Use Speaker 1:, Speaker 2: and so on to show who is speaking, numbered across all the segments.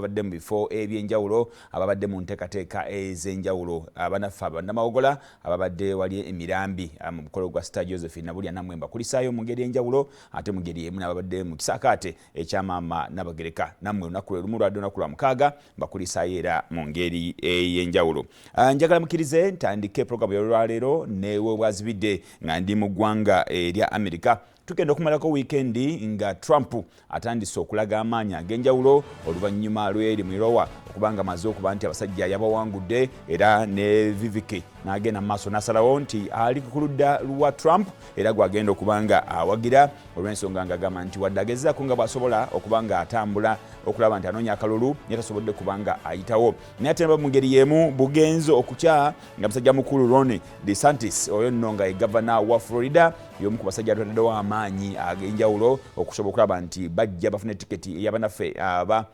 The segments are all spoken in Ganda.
Speaker 1: ababadde mu bifo ebyenjawulo ababadde mu nteekateeka ez'enjawulo abanaffe abannamawogola ababadde wali emirambi mu mukolo gwa Star Josephine Nabulya nammwe mbakulisaayo mu ngeri enjawulo ate mu ngeri emu n'ababadde mu kisaakaate ekyamaama Nabagereka nammwe olunaku lwe lumu lwadde olunaku lwa mukaaga mbakulisaayo era mu ngeri ey'enjawulo. Njagala mukkirize ntandike programu y'olwaleero newe bwazibidde nga ndi mu ggwanga erya Amerika. Tugenda okumalako weekendi nga Trump atandise okulaga amaanyi ag'enjawulo oluvannyuma lw'eri mu Iowa okubanga amaze okuba nti abasajja yabawangudde era ne Viveke n'agenda mu maaso n'asalawo nti ali ku ludda lwa Trump era gwagenda okubanga awagira olw'ensonga ng'agamba nti wadde agezaako nga bw'asobola okubanga atambula okulaba nti anoonya akalulu naye tasobodde kubanga ayitawo. Naye ate mu ngeri y'emu bugenzo okukya nga musajja mukulu Ron DeSantis oyo nno nga ye gavana wa Florida y'omu ku basajja atwaddewo amaanyi ag'enjawulo okusobola okulaba nti bajja bafuna etiketi ey'abanaffe aba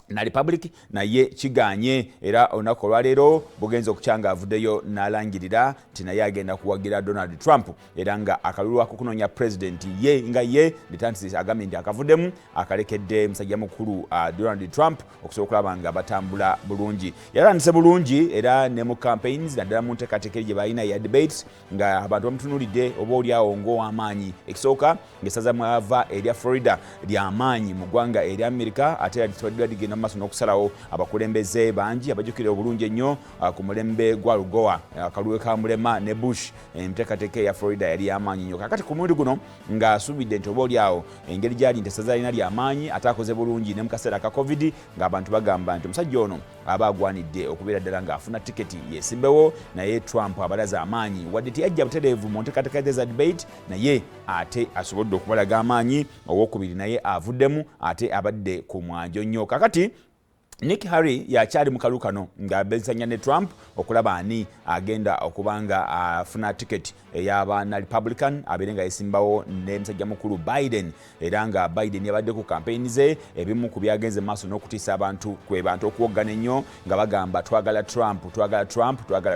Speaker 1: na Republic naye kiganye era olunaku olwaleero bugenza okukyanga avuddeyo n'alangirira nti naye agenda kuwagira Donald Trump era nga akalulu akukunoonya president ye DeSantis agambye nti akavuddemu akalekedde musajja mukulu Donald Trump okusobola okulaba nga batambula bulungi. Yalandise bulungi era ne mu campaigns naddala mu nteekateeka gye balina ya debates nga abantu bamutunuulidde oba oliawo ng'ow'amaanyi. Ekisooka ng'essaza mwava erya Florida ly'amaanyi mu ggwanga erya Amerika ate ligenda maaso n'okusalawo abakulembeze bangi abajjukira obulungi ennyo ku mulembe gwa Lugowa akalulu ka mulema ne Bush enteekateeka ya Florida yali y'amaanyi nnyo. Kakati ku mulundi guno ng'asuubidde nti oba oliawo engeri gy'ali nti essaza lina ly'amaanyi ate akoze bulungi ne mu kaseera ka COVID ng'abantu bagamba nti omusajja ono aba agwanidde okubeera ddala ng'afuna tiketi yeesimbewo naye Trump abalaza amaanyi wadde teyajja butereevu mu nteekateeka za debate naye ate asobodde okubalaga amaanyi owokubiri naye avuddemu ate abadde ku mwanjo nnyo. Kakati Nick Harry yakyali mu kalulu kano ng'abezanya ne Trump okulaba ani agenda okubanga afuna tiketi ey'abaana Republican abeere nga yesimbawo ne musajja mukulu Biden era nga Biden yabadde ku campaign ze ebimu ku byagenze maaso n'okutiisa abantu kwe bantu okuwoggana ennyo nga bagamba twagala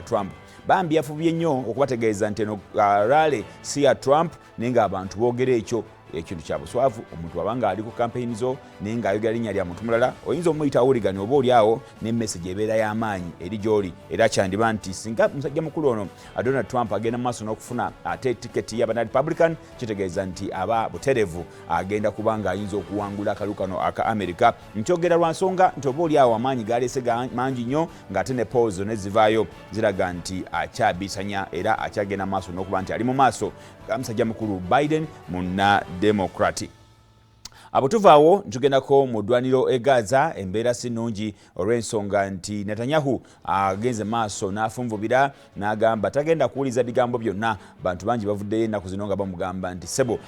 Speaker 1: Trump. Bambi yafubye nnyo okubategeeza nti eno rally si ya Trump naye ng'abantu boogera ekyo ekintu kya buswavu. Omuntu wabanga ali ku campaign zo naye ng'ayogera linnya lya muntu mulala oyinza omuyita awuligani oba oliawo ne message ebeera y'amaanyi eri gy'oli era kyandiba nti singa musajja mukulu ono Donald Trump agenda mu maaso n'okufuna ate tiketi y'abana Republican kitegeeza nti aba buterevu agenda kubanga ayinza okuwangula akalulu kano aka Amerika. Nkyogera lwa nsonga nti oba oliawo amaanyi galeese mangi nnyo ng'ate ne polls ne zivaayo ziraga nti akyabisanya era akyagenda maaso n'okuba nti ali mu maaso ga musajja mukulu Biden munna Democratic. Abutuvaawo ntugendako mu ddwaniro e Gaza embeera si nnungi olw'ensonga nti Netanyahu agenze maaso n'afunvubira n'agamba tagenda kuwuliza bigambo byonna. Bantu bangi bavuddeyo ennaku zino nga bamugamba nti sebo